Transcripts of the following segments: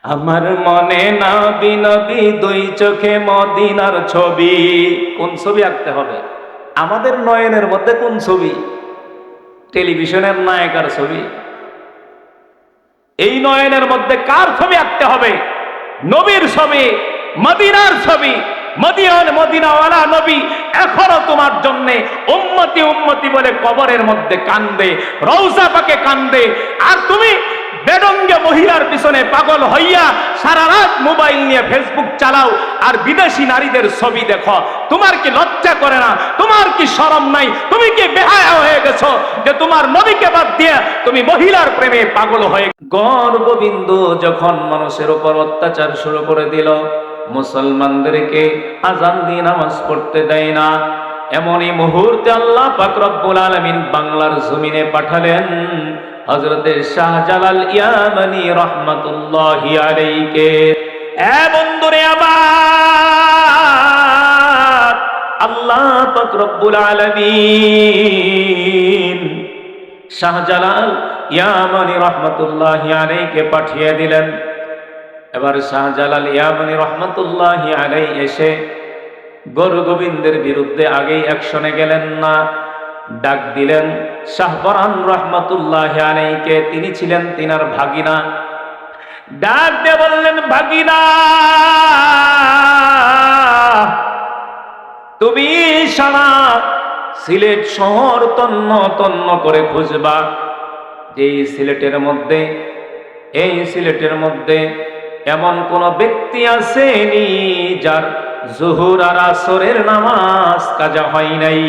আমার মনে নবী নবী দুই চোখে মদিনার ছবি। কোন ছবি আঁকতে হবে? আমাদের নয়নের মধ্যে কোন ছবি? টেলিভিশনের নায়িকার ছবি? এই নয়নের মধ্যে কার ছবি আঁকতে হবে? নবীর ছবি, মদিনার ছবি। মদিনাওয়ালা নবী এখনো তোমার জন্য উম্মতি উম্মতি বলে কবরের মধ্যে কান্দে, রওজা পাকে কান্দে। আর তুমি বেডঙ্গে মহিলার পিছনে পাগল হইয়া সারা রাত মোবাইল নিয়ে ফেসবুক চালাও আর বিদেশি নারীদের ছবি দেখো। তোমার কি লজ্জা করে না? তোমার কি শরম নাই? তুমি কি বেহায়া হয়ে গেছো যে তোমার নবীকে বাদ দিয়ে তুমি মহিলার প্রেমে পাগল হয়ে? গর্ববিন্দ যখন মানুষের উপর অত্যাচার শুরু করে দিল, মুসলমানদেরকে আজান দিয়ে নামাজ পড়তে দেয় না, এমনই মুহূর্তে আল্লাহ পাক রব্বুল আলামিন বাংলার জমিনে পাঠালেন হযরত শাহজালাল ইয়ামানি রাহমাতুল্লাহি আলাইহি। এ বন্ধুরে আমার, আল্লাহ পাক রব্বুল আলামিন শাহজালাল ইয়ামানি রাহমাতুল্লাহি আলাইহি পাঠিয়ে দিলেন। এবার শাহজালাল ইয়ামানি রাহমাতুল্লাহি আলাইহি এসে গৌর গোবিন্দের বিরুদ্ধে আগেই অ্যাকশনে গেলেন না, ডাক দিলেন শাহপরান রাহমাতুল্লাহি আলাইহিকে। তিনি ছিলেন তিনার ভাগিনা। ডাক দিয়ে বললেন, ভাগিনা তুমি সারা সিলেট শহর তন্ন তন্ন করে খুঁজবা যে এই সিলেটের মধ্যে এমন কোন ব্যক্তি আসেনি যার জোহর আর আসরের নামাজ কাজা হয় নাই।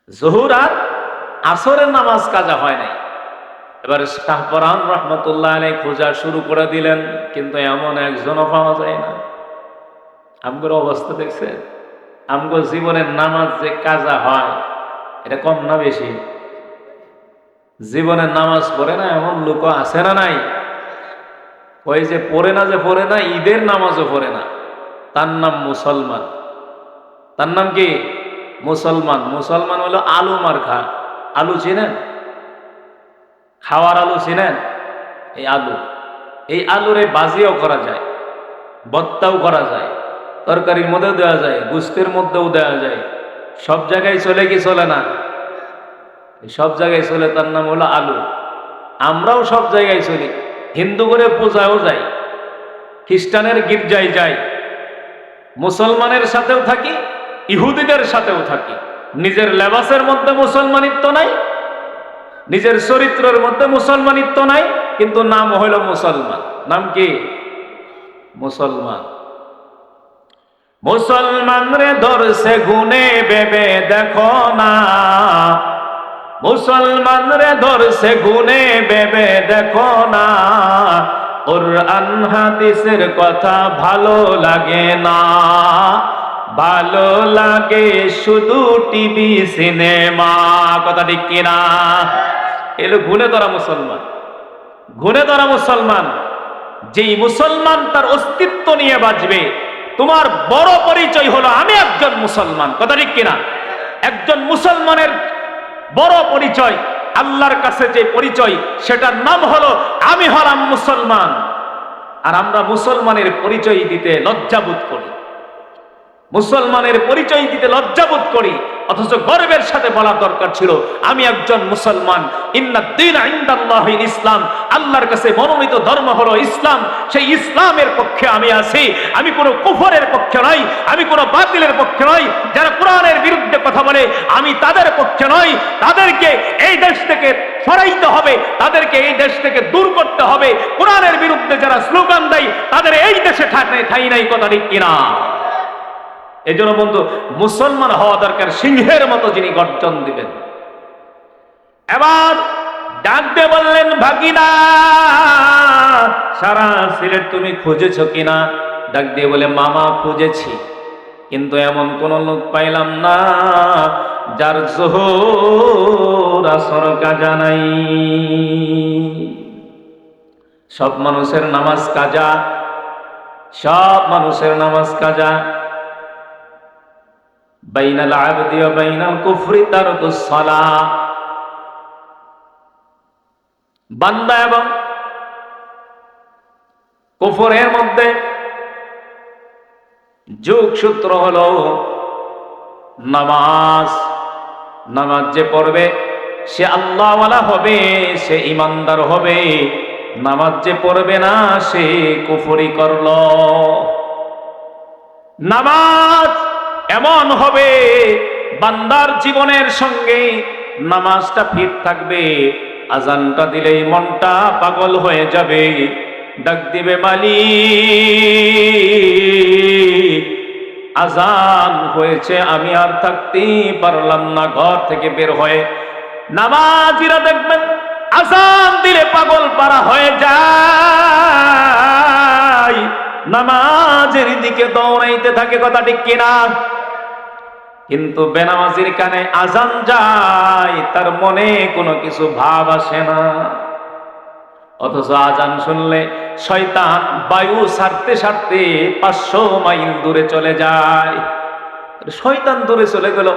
জোহর আর আসরের নামাজ কাজা হয় নাই। এবার শাহপরান রাহমাতুল্লাহ আলাইহি খোঁজা শুরু করে দিলেন, কিন্তু এমন একজনও পাওয়া যায় না। আমগোর অবস্থা দেখছেন? আমগো জীবনের নামাজ যে কাজা হয় এটা কম না বেশি? জীবনের নামাজ পড়ে না এমন লোক আছে না নাই? ওই যে পড়ে না ঈদের নামাজও পড়ে না, তার নাম মুসলমান। তার নাম কি? মুসলমান। মুসলমান হলো আলু মার্কা। আলু চিনেন? খাওয়ার আলু চিনেন? এই আলুরে বাজিও করা যায়, ভর্তাও করা যায়, তরকারির মধ্যেও দেওয়া যায়, গুস্তের মধ্যেও দেওয়া যায়। সব জায়গায় চলে কি চলে না? সব জায়গায় চলে, তার নাম হলো আলু। আমরাও সব জায়গায় চলি, হিন্দু করে পূজাও যাই, খ্রিস্টানের গির্জায় যাই, মুসলমানের সাথেও থাকি, ইহুদিদের সাথেও থাকি। নিজের লেবাসের মধ্যে মুসলমানিত্ব নাই, নিজের চরিত্রের মধ্যে মুসলমানিত্ব নাই, কিন্তু নাম হইল মুসলমান। নাম কি? মুসলমান। মুসলমান রে ধরছে গুনে বেবে দেখো না, মুসলমান রে ধরছে গুনে বেবে দেখো না, কুরআন হাদিসের কথা ভালো লাগে না, ভালো লাগে শুধু টিভি সিনেমা। কথা ঠিক কিনা? এলো গুনে ধরা মুসলমান। গুনে ধরা মুসলমান। যেই মুসলমান তার অস্তিত্ব নিয়ে বাঁচবে, তোমার বড় পরিচয় হলো আমি একজন মুসলমান। কথা ঠিক কিনা? একজন মুসলমানের বড় পরিচয়, আল্লাহর কাছে যে পরিচয়, সেটার নাম হলো আমি হলাম মুসলমান। আর আমরা মুসলমানের পরিচয় দিতে লজ্জাবোধ করি, মুসলমানের পরিচয় দিতে লজ্জাবোধ করি, অথচ গর্বের সাথে বলা দরকার ছিল আমি একজন মুসলমান। ইন্নাদ-দীনা ইনদাল্লাহিল ইসলাম, আল্লাহর কাছে মনোনীত ধর্ম হলো ইসলাম। সেই ইসলামের পক্ষে আমি আছি। আমি কোনো কুফরের পক্ষে নই, আমি কোনো বাতিলের পক্ষে নই। যারা কোরআনের বিরুদ্ধে কথা বলে আমি তাদের পক্ষে নই। তাদেরকে এই দেশ থেকে সরাইতে হবে, তাদেরকে এই দেশ থেকে দূর করতে হবে। কোরআনের বিরুদ্ধে যারা স্লোগান দেয় তাদের এই দেশে ঠাঁই নাই। কথা ঠিক কিনা? এই জন্য বন্ধু, মুসলমান হওয়া দরকার সিংহের মতো, যিনি গর্জন দিবেন। এবার ডাক দিয়ে বললেন, ভাগিনা সারা সিলেট তুমি খুঁজেছ কিনা? ডাক দিয়ে বলে, মামা খুঁজেছি, কিন্তু এমন কোন লোক পাইলাম না যার জোহর আসর কাজা নাই। সব মানুষের নামাজ কাজা, সব মানুষের নামাজ কাজা। বাইনাল আবদি ওয়া বাইনাল কুফরি তারকুস সালাহ। বান্দা এবং কুফরের মধ্যে যোগসূত্র হলো নামাজ। নামাজ যে পড়বে সে আল্লাহওয়ালা হবে, সে ইমানদার হবে। নামাজ যে পড়বে না সে কুফরি করল। নামাজ এমন হবে বান্দার জীবনের সঙ্গে নামাজটা ফিট থাকবে। আজানটা দিলেই মনটা পাগল হয়ে যাবে, ডাক দিবে মালিক আজান হয়েছে, আমি আর থাকতেই পারলাম না। ঘর থেকে বের হয়ে নামাজিরা দেখবেন আজান দিলে পাগল পারা হয়ে যায়, নামাজের দিকে দৌড়াইতে থাকে। কথা ঠিক কিনা? কিন্তু বেনামাজির কানে আজান যায়, তার মনে কোনো কিছু ভাব আসে না। অথচ আজান শুনলে শয়তান বায়ু ছাড়তে ছাড়তে 500 মাইল দূরে চলে যায়। শয়তান দূরে চলে গেল,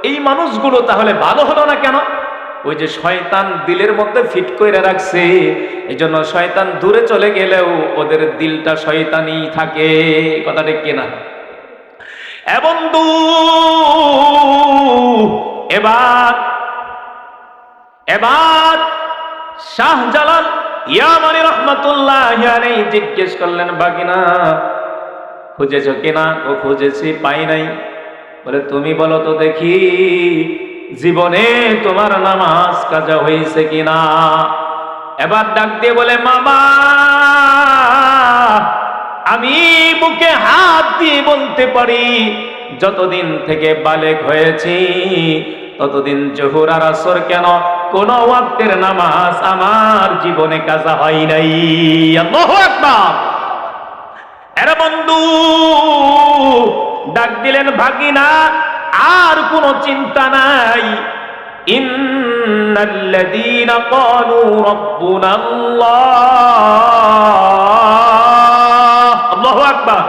এই মানুষগুলো তাহলে ভালো হলো না কেন? ওই যে শয়তান দিলের মধ্যে ফিট করে রাখছে, এই জন্য শয়তান দূরে চলে গেলেও ওদের দিলটা শয়তানি থাকে। কথা ঠিক কিনা? এ বন্ধু, এবার শাহজালাল ইয়ামানি রহমাতুল্লাহি আলাইহি জিজ্ঞেস করলেন, বাগিনা খুঁজেছো কিনা? ও খুঁজেছি, পাই নাই। বলে তুমি বলো তো দেখি, জীবনে তোমার নামাজ কাজা হয়েছে কিনা? এবার ডাক দিয়ে বলে, মামা আমি বুকে হাত দিয়ে বলতে পারি, যতদিন থেকে বালেগ হয়েছি ততদিন জোহর আর আসর কেন কোন ওয়াক্তের নামাজ আমার জীবনে কাজা হয় নাই। আল্লাহু আকবার। এর বন্ধু ডাক দিলেন, ভাগিনা আর কোনো চিন্তা নাই। ইন্নাল্লাযীনা ক্বালু রাব্বুনাল্লাহ, আল্লাহু আকবার,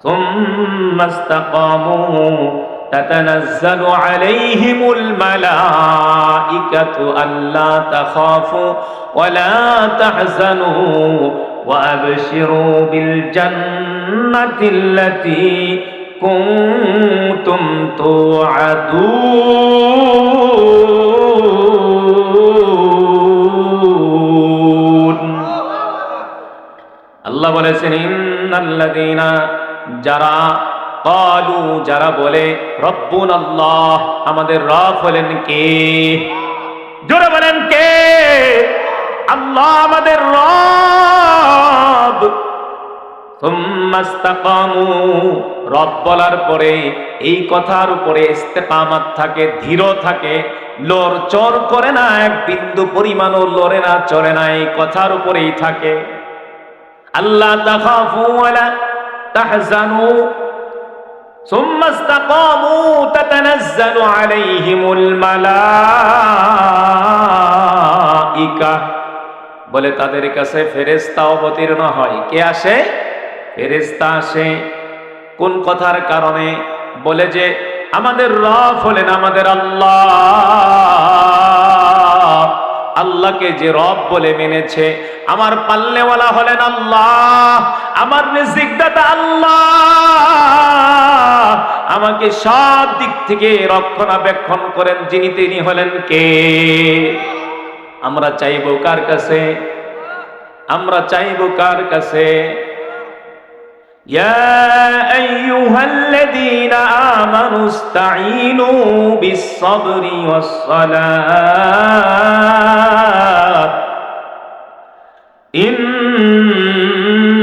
সুম্মা ইসতাকামু تتنزل عليهم الملائكة ألا تخافوا ولا تحزنوا وأبشروا بالجنة التي كنتم توعدون। الله বলেছেন, ইন্নাল্লাযীনা যারা কালু যারা বলে রব্বুনাল্লাহ আমাদের রব হলেন কে? জোরে বলেন কে? আল্লাহ আমাদের রব। সুম্মা ইসতাকামু, রব বলার পরে এই কথার উপরে ইস্তেকামাত থাকে, ধীর থাকে, লড়চড় করে না, এক বিন্দু পরিমাণও লড়ে না, চলে না, এই কথার উপরেই থাকে। আল্লাহ তাখাফু ওয়ালা তাহজানু ثم استقاموا تتنزل عليهم الملائكة, বলে তাদের কাছে ফেরেশতা অবতীর্ণ হয়। কে আসে? ফেরেশতা আসে। কোন কথার কারণে? বলে যে আমাদের রব হলেন আমাদের আল্লাহ। আল্লাহকে যে রব বলে মেনেছে, আমার পাল্লেওয়ালা হলেন আল্লাহ, আমার রিজিকদাতা আল্লাহ, আমাকে সব দিক থেকে রক্ষণাবেক্ষণ করেন যিনি, তিনি হলেন কে? আমরা চাইবো কার কাছে? আমরা চাইবো কার কাছে? ইয়া আইয়ুহাল্লাযীনা আমানু ইসতাঈনু বিস-সাবরি ওয়াস-সালাত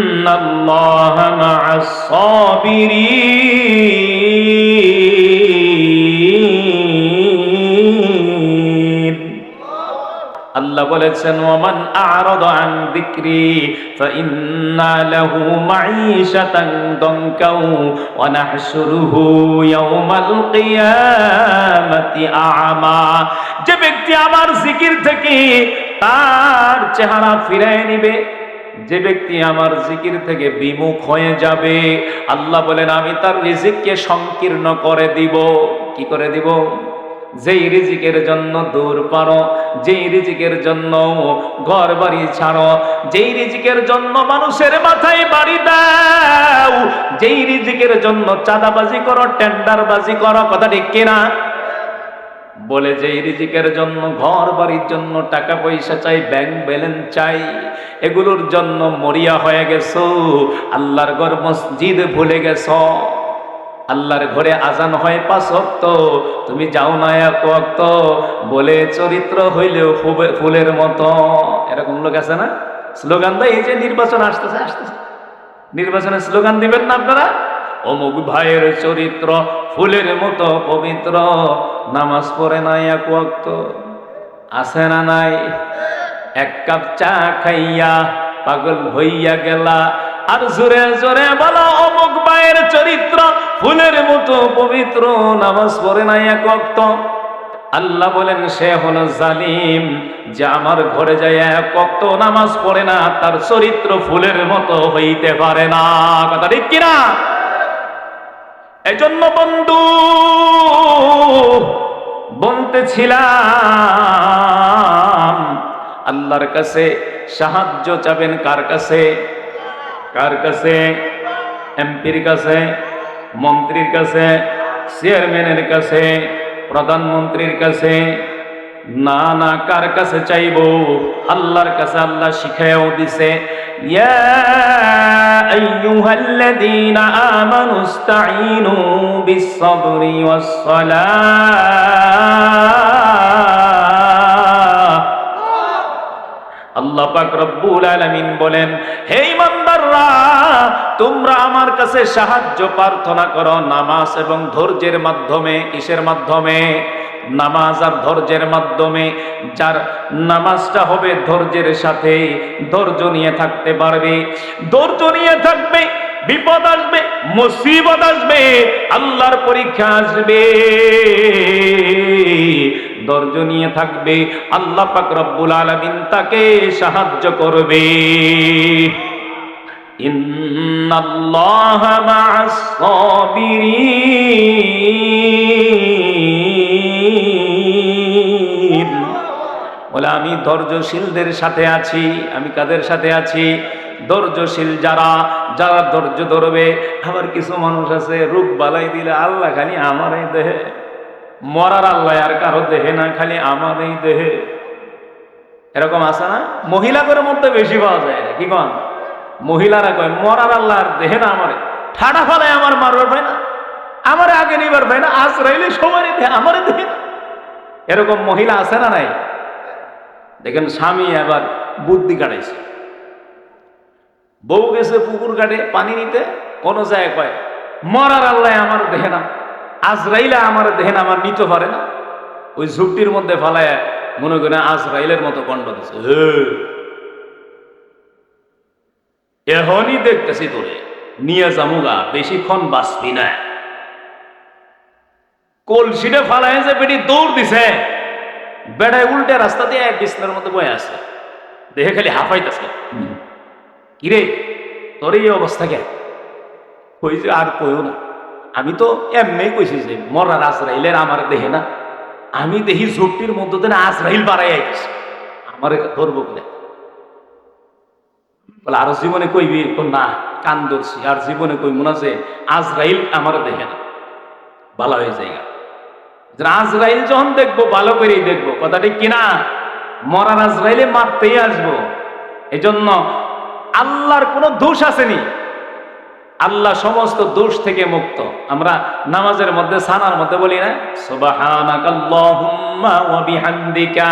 ইন্নাল্লাহা মা'আস-সাবিরিন। আল্লাহ বলেছেন, ওয়ামান আ'রাদা আন যিকরি ফাইন্না লাহু মাঈশাতান দানকাও ওয়া নাহশুরুহু ইয়াওমাল কিয়ামাতি আ'মা। যে ব্যক্তি আমার জিকির থেকে তার চেহারা ফিরিয়ে নিবে, যে ব্যক্তি আমার জিকির থেকে বিমুখ হয়ে যাবে, আল্লাহ বলেন আমি তার রিজিককে সংকীর্ণ করে দিব। কি করে দিব? যেই রিজিকের জন্য দূর পারো, যেই রিজিকের জন্য ঘর বাড়ি ছাড়ো, যেই রিজিকের জন্য মানুষের মাথায় বাড়ি দাও, যেই রিজিকের জন্য চাঁদাবাজি করো, টেন্ডারবাজি করো, কথা ঠিক কিনা? বলে যেই রিজিকের জন্য ঘর বাড়ির জন্য টাকা পয়সা চাই, ব্যাংক ব্যালেন্স চাই, এগুলোর জন্য মরিয়া হয়ে গেছো, আল্লাহর ঘর মসজিদ ভুলে গেছো। আল্লাহর ঘরে আজান হয় 5 ওয়াক্ত, তুমি যাও না 1 ওয়াক্ত, বলে চরিত্র হইলেও ফুলের মতো। এরকম লোক আছে না? স্লোগান দেয়, এই যে নির্বাচন আসতেছে, নির্বাচনে স্লোগান দিবেন না আপনারা? অমুক ভাইয়ের চরিত্র ফুলের মতো পবিত্র, নামাজ পড়ে না 1 ওয়াক্ত, আছে না নাই? 1 কাপ চা খাইয়া পাগল হইয়া গেলা, আর জোরে জোরে বলো অমুক ভাইয়ের চরিত্র ফুলের মতো পবিত্র, নামাজ পড়ে না 1 ওয়াক্ত। আল্লাহ বলেন সে হলো জালিম, যে আমার ঘরে যায় 1 ওয়াক্ত নামাজ পড়ে না, তার চরিত্র ফুলের মতো হইতে পারে না। কথা ঠিক কিনা? এজন্য বন্ধু বলতেছিলাম, আল্লাহর কাছে সাহায্য চাবেন কার কাছে? কার কাছে? এমপির কাছে, মন্ত্রীর কাছে, চেয়ারম্যানের কাছে, প্রধানমন্ত্রীর কাছে? না না, কার কাছে চাইবো? আল্লাহর কাছে। আল্লাহ শিখায়ও দিছে, ইয়া আইয়ুহাল্লাযীনা আমানুস্তাঈনু বিস-সাবরি ওয়াস-সালাহ। আল্লাহ পাক রব্বুল আলামিন বলেন, হে ঈমানদাররা, তোমরা আমার কাছে সাহায্য প্রার্থনা করো নামাজ এবং ধৈর্যের মাধ্যমে। কিসের মাধ্যমে? নামাজ আর ধৈর্যের মাধ্যমে। যার নামাজটা হবে ধৈর্যের সাথে, ধৈর্য নিয়ে থাকতে পারবে, ধৈর্য নিয়ে থাকবে, বিপদ আসবে, মুসিবত আসবে, আল্লাহর পরীক্ষা আসবে, ধৈর্য নিয়ে থাকবে, আল্লাহ পাক রব্বুল আলামিন তাকে সাহায্য করবে। ইন্নাল্লাহা মা'আস সাবিরিন। বলে আমি ধৈর্যশীলদের সাথে আছি। আমি কাদের সাথে আছি? ধৈর্যশীল যারা, যারা ধৈর্য ধরবে। আবার কিছু মানুষ আছে রূপ বালাই দিলে আল্লাহ খালি আমারই দেহে, মরার আল্লাহ আর কারো দেহে না, খালি আমারই দেহে। এরকম আছে না? মহিলাদের মধ্যে বেশি পাওয়া যায়। কি কন? মহিলারা কয় মরার আল্লাহ আর দেহে না, আমারে ঠাডা ফালায় আমার মারবার ভাই না, আমারে আগে নিবার ভাই না, আজ রাইলে সবারই দেহে, আমারে দেহে না। এরকম মহিলা আছে না নাই? দেখেন স্বামী এবার বুদ্ধি কাটাইছে, বউ গেছে পুকুর ঘাটে পানি নিতে, কোন জায়গায় কয় মরার আল্লাহ আমার দেহে না, আজরাইলে আমার দেহে না, আমার নিতে পারে না। ওই ঝুপটির মধ্যে ফালায় মনে করে আজরাইলের মতো কণ্ঠ দিছে, এখনই দেখতেছি তোরে নিয়ে যামুগা, বেশিক্ষণ বাঁচবি না। কলসিটা ফালায় যে বেটি দৌড় দিছে, বেড়ায় উল্টে রাস্তা দিয়ে বিছনার মধ্যে বয়ে আছে, দেখে খালি হাফাইতেছে। কিরে তোর এই অবস্থা কে? কইছে আর কইও না, আমি তো এমনি কইছি যে মরার আজরাইলের আমার দেহে না, আমি দেখি ঝুপটির মধ্যে দিয়ে আজরাইল বাড়াই আইতেছে, আমার ধরবো কিনা। বলে আরো জীবনে কইবি? না, কান ধরছি, আর জীবনে কই মনে আছে আজরাইল আমার দেখে না, ভালো হয়ে যায়। আজরাইল যখন দেখবো ভালো করেই দেখবো, কথা ঠিক কিনা? মরার আজরাইলে মারতেই আসবো। এই জন্য আল্লাহর কোনো দোষ আসেনি, আল্লাহ সমস্ত দোষ থেকে মুক্ত। আমরা নামাজের মধ্যে সানার মধ্যে বলি না, সুবহানাকাল্লাহুম্মা ওয়া বিহামদিকা,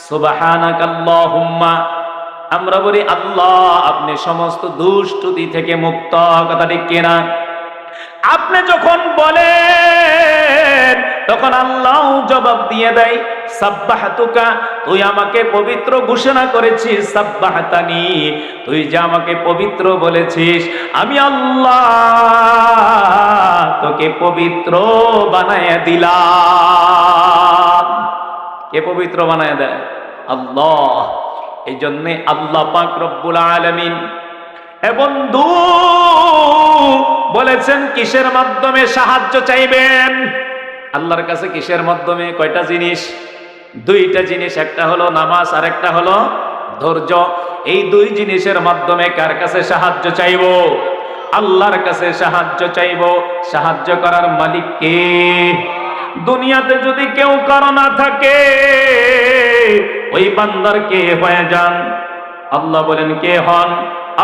সুবহানাকাল্লাহুম্মা। আমরা বলি আল্লাহ আপনি সমস্ত দুষ্টুতি থেকে মুক্ত, কথা ঠিক কিনা? আপনি যখন বলেন তখন আল্লাহ জবাব দিয়ে দেয়, সাব্বাহাতুকা, তুই আমাকে পবিত্র ঘোষণা করেছিস, সাব্বাহাতানি, তুই যে আমাকে পবিত্র বলেছিস, আমি আল্লাহ তোকে পবিত্র বানায় দিলাম। কে পবিত্র বানায় দেয়? আল্লাহ। এই জন্যে আল্লাহ পাক রব্বুল আলামিন বন্ধু বলেছেন কিসের মাধ্যমে সাহায্য চাইবেন? আল্লাহর কাছে কিসের মাধ্যমে? কয়টা জিনিস? দুইটা জিনিস, একটা হলো নামাজ আর একটা হলো ধৈর্য। এই দুই জিনিসের মাধ্যমে কার কাছে সাহায্য চাইব? আল্লাহর কাছে সাহায্য চাইব। সাহায্য করার মালিক কে? দুনিয়াতে যদি কেউ কারো না থাকে, ওই বান্দার কে হয়ে যান? আল্লাহ বলেন কে হন?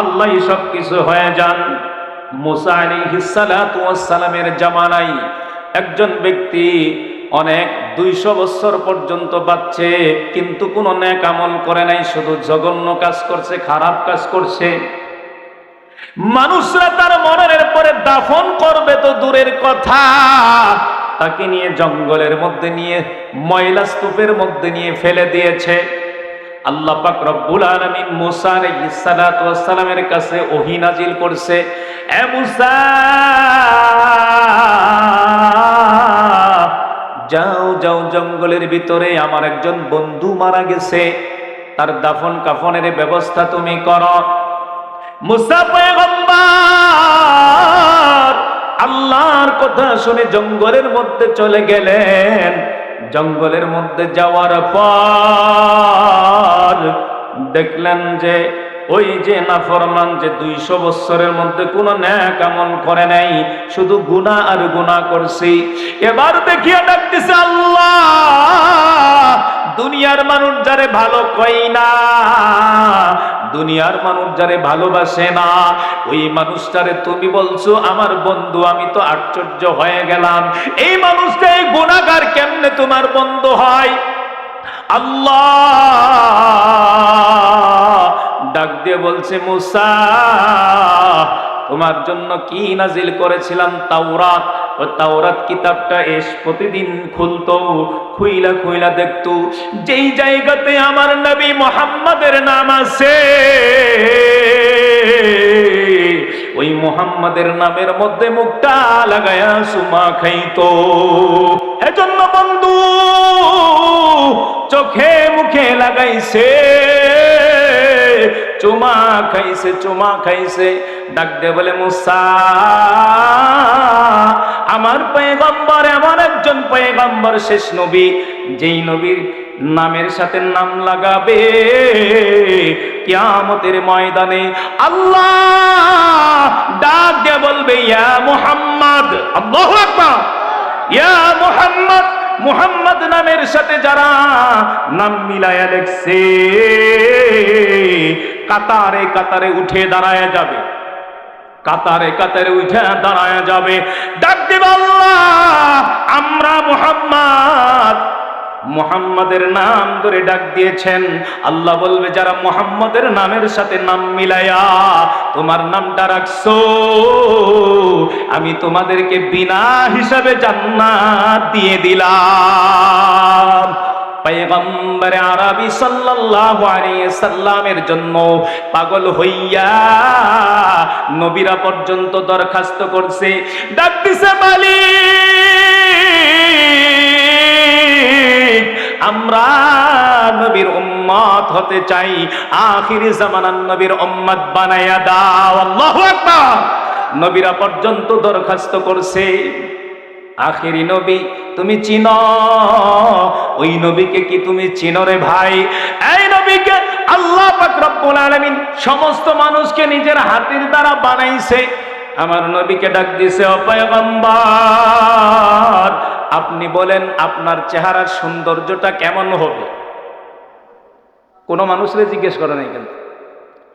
আল্লাহই সবকিছু হয়ে যান। মুসা আলাইহিস সালাতু ওয়াস সালামের জামানায় একজন ব্যক্তি অনেক 200 বছর পর্যন্ত বাঁচছে, কিন্তু কোনো নেক আমল করে নাই, শুধু জঘন্য কাজ করছে, খারাপ কাজ করছে। মানুষরা তার মরণের পরে দাফন করবে তো দূরের কথা, তাকে নিয়ে জঙ্গলের মধ্যে নিয়ে ময়লা স্তূপের মধ্যে নিয়ে ফেলে দিয়েছে। আল্লাহ পাক রব্বুল আলামিন মুসা আলাইহিস সালাতু ওয়াস সালামের কাছে ওহী নাজিল করছে, এ মুসা যাও যাও জঙ্গলের ভিতরে আমার একজন বন্ধু মারা গেছে, তার দাফন কাফনের ব্যবস্থা তুমি করো। মুসা পয়গম্বর আল্লাহর কথা শুনে জঙ্গলের মধ্যে চলে গেলেন। জঙ্গলের মধ্যে যাওয়ার পর দেখলেন যে ওই যে নাফরমান যে 200 বছরের মধ্যে কোনো নেক আমল করে নাই, শুধু গুনাহ আর গুনাহ করছি। এবার দেখিয়া ডাকতেছে, আল্লাহ দুনিয়ার মানুষ যারে ভালো কই না, দুনিয়ার মানুষ যারে ভালোবাসে না, ওই মানুষটারে তুমি বলছো আমার বন্ধু। আমি তো আশ্চর্য হয়ে গেলাম, এই মানুষটা এই গুনাহগার কেমনে তোমার বন্ধু হয়? আল্লাহ ডাক দিয়ে বলছে, মুসা তোমার জন্য কি নাজিল করেছিলাম? তাওরাত। ও তাওরাত কিতাবটা প্রতিদিন খুলতো, খুইলা খুইলা দেখতো, যেই জায়গাতে আমার নবী মুহাম্মাদের নাম আছে ওই মুহাম্মাদের নামের মধ্যে মুখটা লাগায়া সুমা খাইতো। এজন্য বন্ধু চোখে মুখে লাগাইছে, চুমা খাইছে, চুমা খাইছে। ডাক দে বলে, মুসা আমার পয়গম্বর এমন একজন পয়গম্বর, শেষ নবী, যেই নবীর নামের সাথে নাম লাগাবে কিয়ামতের ময়দানে আল্লাহ ডাক দিয়ে বলবে, ইয়া মুহাম্মদ। আল্লাহু আকবার। ইয়া মুহাম্মদ। মুহাম্মদ নামের সাথে যারা নাম মিলায়া লেখছে কাতারে কাতারে উঠে দাঁড়ায় যাবে, কাতারে কাতারে উঠে দাঁড়ায় যাবে। ডাক দিবে, আল্লাহ আমরা মুহাম্মদ, মুহাম্মাদের নাম ধরে ডাক দিয়েছেন। আল্লাহ বলবে, যারা মুহাম্মাদের নামের সাথে নাম মিলায়া তোমার নামটা রাখছো, আমি তোমাদেরকে বিনা হিসাবে জান্নাত দিয়ে দিলাম। পয়গম্বর আরবি সাল্লাল্লাহু আলাইহি সাল্লামের জন্য পাগল হইয়া নবীরা পর্যন্ত দরখাস্ত করছে, ডাক দিছে, মালিক আমরা নবীর উম্মত হতে চাই, আখিরি জামানার নবীর উম্মত বানায়া দাও। আল্লাহু আকবার। নবীরা পর্যন্ত দরখাস্ত করছে। আখিরি নবী তুমি চিনো? ওই নবীকে কি তুমি চিনো রে ভাই? এই নবীকে আল্লাহ পাক রব্বুল আলামিন সমস্ত মানুষকে নিজের হাতের দ্বারা বানাইছে। আমার নবীকে ডাক দিছে, ও পয়গম্বর আপনি বলেন আপনার চেহারার সৌন্দর্যটা কেমন হবে? কোন মানুষরে জিজ্ঞেস করে নাই কেন?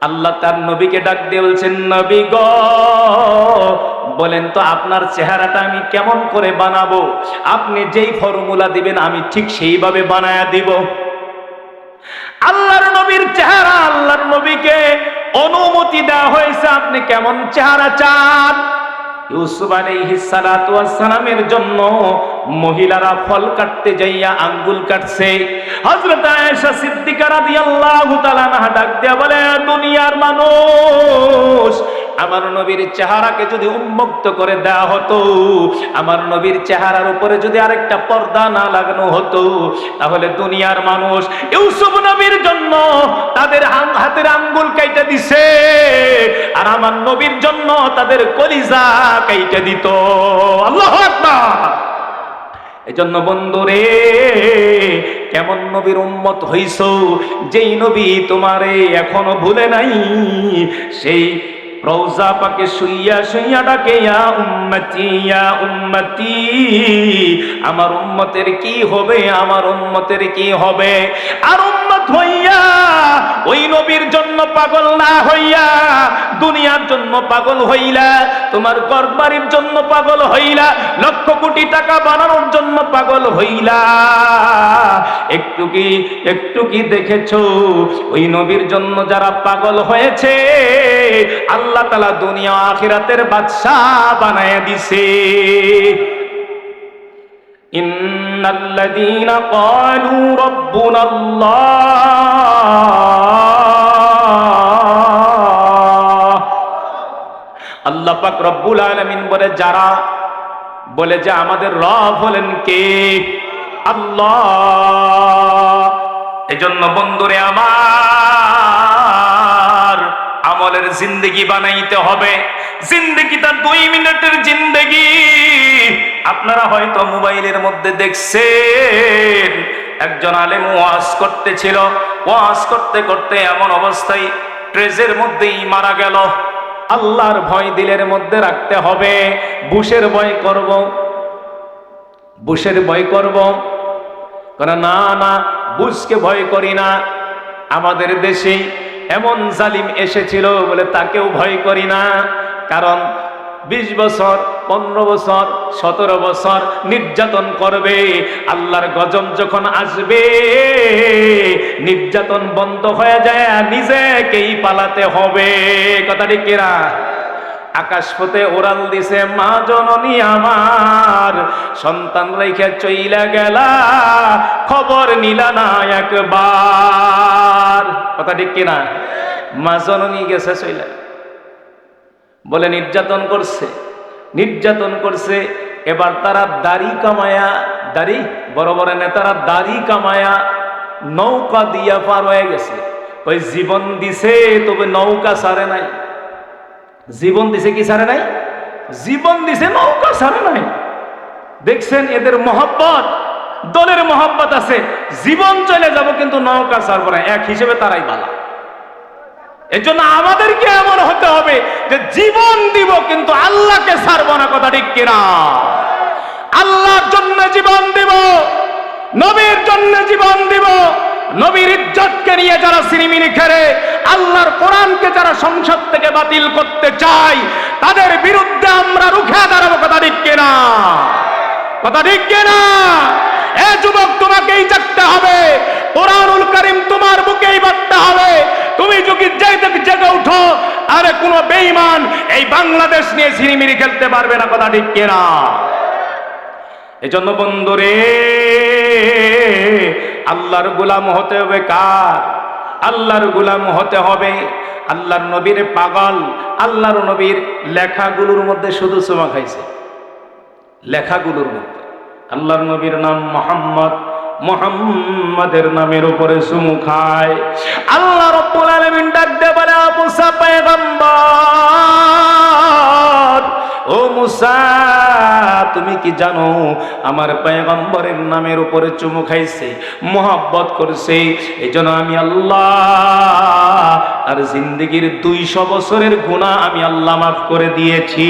আল্লাহ তার নবীকে ডাক দিয়ে বলছেন, নবী গো বলেন তো আপনার চেহারাটা আমি কেমন করে বানাবো? আপনি যেই ফর্মুলা দিবেন আমি ঠিক সেইভাবে বানায়া দিব। আল্লাহর নবীর চেহারা, আল্লাহর নবীকে অনুমতি দেওয়া হয়েছে আপনি কেমন চেহারা চান। ইউসুফ আলাইহিস সালাতু ওয়াস সালামের জন্য মহিলারা ফল কাটতে যাইয়া আঙ্গুল কাটছে। হযরত আয়েশা সিদ্দিকা রাদিয়াল্লাহু তাআলা আনহা ডাক দিয়া বলে, দুনিয়ার মানুষ আমার নবীর চেহারাকে যদি উন্মুক্ত করে দেওয়া হতো, আমার নবীর চেহারার উপরে যদি আরেকটা পর্দা না লাগানো হতো, তাহলে দুনিয়ার মানুষ ইউসুফ নবীর জন্য তাদের হাতের আঙ্গুল কাইটা দিছে, আর আমার নবীর জন্য তাদের কলিজা কাইটা দিত। আল্লাহু আকবার। এজন্য বন্ধুরে, কেমন নবীর উম্মত হইছো, যেই নবী তোমারে এখনো ভুলে নাই, সেই রওজা পাকে শুইয়া শুইয়া ডাকে ইয়া উম্মতি ইয়া উম্মতি, আমার উম্মতের কি হবে, আমার উম্মতের কি হবে। আর উম্মত হইয়া ওই নবীর জন্য পাগল না হইয়া দুনিয়ার জন্য পাগল হইলা, তোমার ঘরবাড়ির জন্য পাগল হইলা, লক্ষ কোটি টাকা বানানোর জন্য পাগল হইলা, একটু কি দেখেছো ওই নবীর জন্য যারা পাগল হয়েছে আল্লাহ তাআলা দুনিয়া আখিরাতের বাদশা বানায় দিছে। ইন্নাল্লাযীনা ক্বালু রাব্বুনাল্লাহ, আল্লাহ পাক রব্বুল আলামিন বলে, যারা বলে যে আমাদের রব হলেন কে? আল্লাহ। এজন্য বন্ধুরে আমার, আমলের জিন্দেগি বানাইতে হবে। জিন্দেগিটা 2 মিনিটের জিন্দেগি। আপনারা হয়তো মোবাইলের মধ্যে দেখছেন, একজন আলেম ওয়াজ করতেছিল, ওয়াজ করতে করতে এমন অবস্থায় ট্রেজের মধ্যেই মারা গেল। আল্লাহর ভয় দিলের মধ্যে রাখতে হবে। বুশের ভয় করব, বুশের ভয় করব না, না বুশকে ভয় করি না। আমাদের দেশে এমন জালিম এসেছিল বলে তাকেও ভয় করি না, কারণ 20 বছর 15 বছর 17 বছর নির্যাতন করবে। আল্লাহর গজব যখন আসবে, নির্যাতন বন্ধ হয়ে যায়, নিজেকেই পালাতে হবে। কথা ঠিক কিনা? আকাশ পথে ওরাল দিছে মা জননী আমার, সন্তান রেখে চইলা গেলা, খবর নিলা না একবার। কথা ঠিক কিনা? মা জননী গেছে চইলা, বলে নির্যাতন করছে, নির্যাতন করছে। এবার তারা দাড়ি কামায়া, দাড়ি বড় বড় নেতারা দাড়ি কামায়া নৌকা দিয়া পার হয়ে গেছে। ওই জীবন দিছে, তবে নৌকা ছাড়ে নাই। জীবন দিছে কি ছাড়ে নাই? জীবন দিছে, নৌকা ছাড়ে নাই। দেখছেন এদের মহব্বত, দলের মহব্বত আছে, জীবন চলে যাব কিন্তু নৌকা ছাড়বো না, এক হিসেবে তারাই বালা। এর জন্য আমাদেরকে এমন হতে হবে যে জীবন দিব কিন্তু আল্লাহকে ছাড়বো না। কথা ঠিক কিনা? আল্লাহর জন্য জীবন দিব, নবীর জন্য জীবন দিব। নবীর ইজ্জতকে নিয়ে যারা সিনেমিনি খেলে, আল্লাহর কোরআনকে যারা সংসদ থেকে বাতিল করতে চায়, তাদের বিরুদ্ধে আমরা রুখে দাঁড়াবো। কথা ঠিক কিনা? কথা ঠিক কিনা? এ যুবক, তোমাকেই জাগতে হবে। কোরআনুল কারীম তোমার বুকেই বাঁধতে হবে। তুমি যদি জেগে উঠো, আরে কোন বেঈমান এই বাংলাদেশ নিয়ে সিনেমিনি খেলতে পারবে না। কথা ঠিক কিনা? এজন্য বন্ধুরে, আল্লাহর গোলাম হতে হবে। কার? আল্লাহর গোলাম হতে হবে। আল্লাহর নবীর পাগল, আল্লাহর নবীর লেখাগুলোর মধ্যে শুধু চুমা খাইছে। লেখাগুলোর মধ্যে আল্লাহর নবীর নাম মুহাম্মদ, মুহাম্মাদের নামের উপরে চুমু খায়। আল্লাহ রাব্বুল আলামিন ডাক দিয়ে বলে, মুসা পয়গম্বর, ও মুসা, তুমি কি জানো আমার পয়গম্বরের নামের উপরে চুমু খাইছে, মোহাব্বত করছে। এজন্য আমি আল্লাহ আর জিন্দেগির 200 বছরের গুনাহ আমি আল্লাহ মাফ করে দিয়েছি।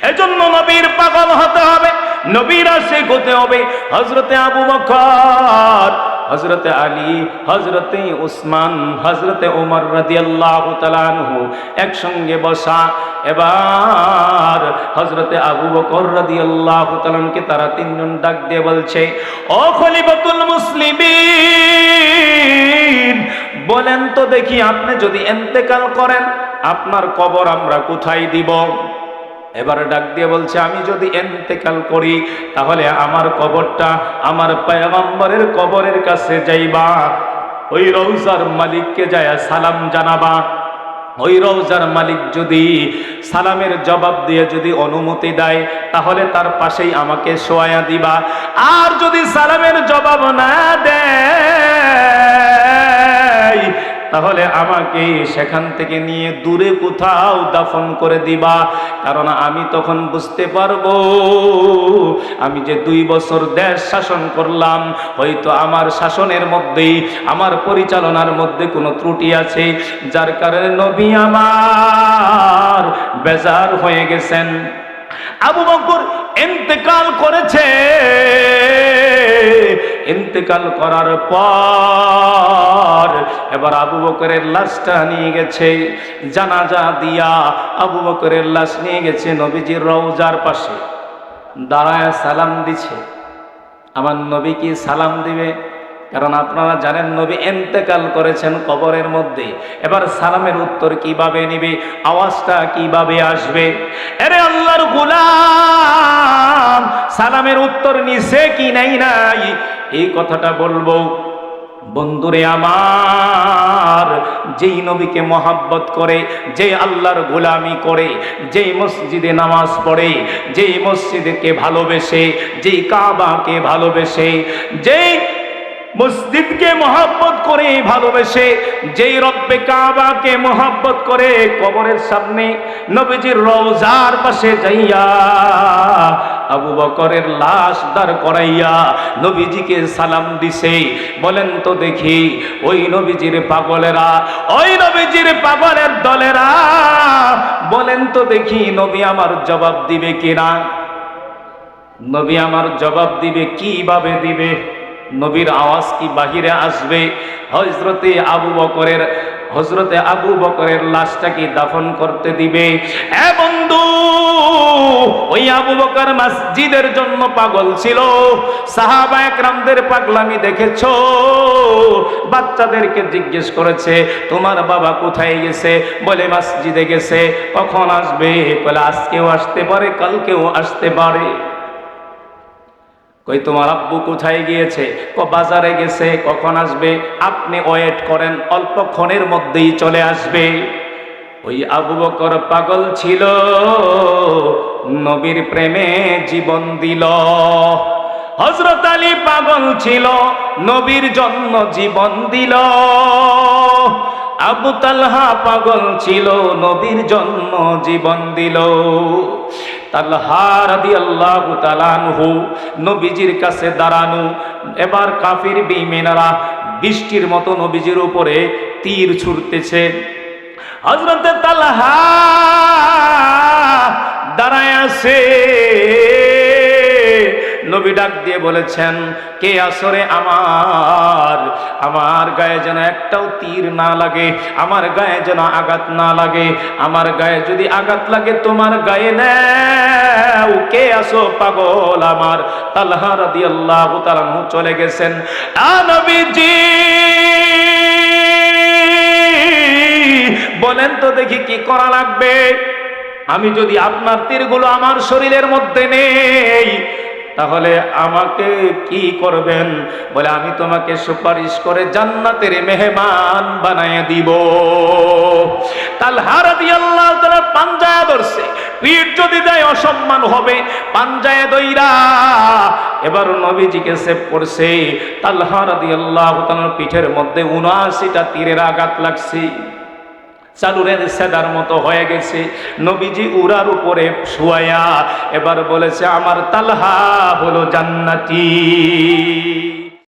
এজন্য নবীর পাগল হতে হবে, নবীর আশিক হতে হবে। হযরতে আবু বকর, হযরতে আলী, হযরতে উসমান, হযরতে ওমর রাদিয়াল্লাহু তাআলা আনহু একসঙ্গে বসা। এবার হযরতে আবু বকর রাদিয়াল্লাহু তাআলা কে তারা তিনজন ডাক দিয়ে বলছে, ও খলিফাতুল মুসলিমিন, বলেন তো দেখি, আপনি যদি ইন্তেকাল করেন আপনার কবর আমরা কোথায় দিব? এবারে ডাক দিয়ে বলছে, আমি যদি ইন্তেকাল করি তাহলে আমার কবরটা আমার পয়গম্বরের কবরের কাছে যাইবা, ওই রওজার মালিককে যায় সালাম জানাবা। ওই রওজার মালিক যদি সালামের জবাব দিয়ে যদি অনুমতি দেয় তাহলে তার পাশেই আমাকে শোয়া দিবা। আর যদি সালামের জবাব না দেয় তাহলে আমাকে সেখান থেকে নিয়ে দূরে কোথাও দাফন করে দিবা, কারণ আমি তখন বুঝতে পারবো আমি যে 2 বছর দেশ শাসন করলাম, হয়তো আমার শাসনের মধ্যেই, আমার পরিচালনার মধ্যে কোনো ত্রুটি আছে, যার কারণে নবী আমার বেজার হয়ে গেছেন। আবু বকর ইন্তেকাল করেছে, ইন্তেকাল করার পর এবার আবু বকরের লাশটা নিয়ে গেছে, জানাজা দিয়া আবু বকরের লাশ নিয়ে গেছে নবীজির রওজার পাশে, দাঁড়ায় সালাম দিছে। আমার নবী কি সালাম দিবে? কারণ আপনারা জানেন নবী ইন্তেকাল করেছেন কবরের মধ্যে, এবার সালামের উত্তর কিভাবে নিবে, আওয়াজটা কিভাবে আসবে? আরে আল্লাহর গোলাম সালামের উত্তর নিছে কি নাই নাই এই কথাটা বলবো। বন্ধুরে আমার, যেই নবীকে মহাব্বত করে, যে আল্লাহর গোলামি করে, যেই মসজিদে নামাজ পড়ে, যেই মসজিদকে ভালোবেসে, যেই কাবাকে ভালোবেসে, যেই মসজিদকে মহাব্বত করে ভালোবেসে, যেই রব্বে কাবাকে মহাব্বত করে, কবরের সামনে নবীজির রওজার পাশে যাইয়া আবু বকরের লাশ দাঁড় করাইয়া নবীজিকে সালাম দিছে। বলেন তো দেখি, ওই নবীজির পাগলেরা, ওই নবীজির পাগলের দলেরা, বলেন তো দেখি নবী আমার জবাব দিবে কিনা? নবী আমার জবাব দিবে, কিভাবে দিবে? নবীর আওয়াজ কি বাহিরে আসবে? হযরতে আবু বকরের লাশটা কি দাফন করতে দিবে? এ বন্ধু, ওই আবু বকর মসজিদের জন্য পাগল ছিল। সাহাবা একরামদের পাগলামি দেখেছো? বাচ্চাদেরকে জিজ্ঞেস করেছে তোমার বাবা কোথায় গেছে? বলে মসজিদে গেছে। কখন আসবে? বলে আজকেও আসতে পারে, কালকেও আসতে পারে। কই তোমার আব্বু কোথায় গিয়েছে? বাজারে গেছে। কখন আসবে? আপনি ওয়েট করেন, অল্পক্ষণের মধ্যেই চলে আসবে। ওই আবু বকর পাগল ছিল, নবীর প্রেমে জীবন দিল। হযরত আলী পাগল ছিল, নবীর জন্য জীবন দিল। আবু তালহা পাগল ছিল, নবীর জন্য জীবন দিল। তালহা রাদিয়াল্লাহু তাআলা আনহু নবীজির কাছে দাঁড়ানো। এবার কাফির বেঈমানেরা বৃষ্টির মতো নবীজির উপরে তীর ছুঁড়তেছে। হযরত তালহা দাঁড়ায় আছে। নবী ডাক দিয়ে বলেছেন, কে আসরে আমার গায়ে যেন একটাও তীর না লাগে, আমার গায়ে যেন আঘাত না লাগে। আমার গায়ে যদি আঘাত লাগে তোমার গায়ে নাও। কে আসো পাগল আমার? তালহা রাদিয়াল্লাহু তাআলা চলে গেছেন। নবীজি বলেন তো দেখি কি করা লাগবে? আমি যদি আপনার তীরগুলো আমার শরীরের মধ্যে নেই, তাহলে আমাকে কি করবেন? বলে আমি তোমাকে সুপারিশ করে জান্নাতের মেহমান বানায় দিব। তালহা রাদিয়াল্লাহু তাআলা পাঞ্জায় ধরছে, পিঠ যদি দেয় অসম্মান হবে, পাঞ্জায় দইরা এবার নবীজিকে সেভ করছে। তালহা রাদিয়াল্লাহু তাআলার পিঠের মধ্যে ৭৯টা তীরের আঘাত লাগছে, চালুরের সেদার মতো হয়ে গেছে। নবীজি উরার উপরে শুয়ায়া এবার বলেছে, আমার তালহা হলো জান্নাতি।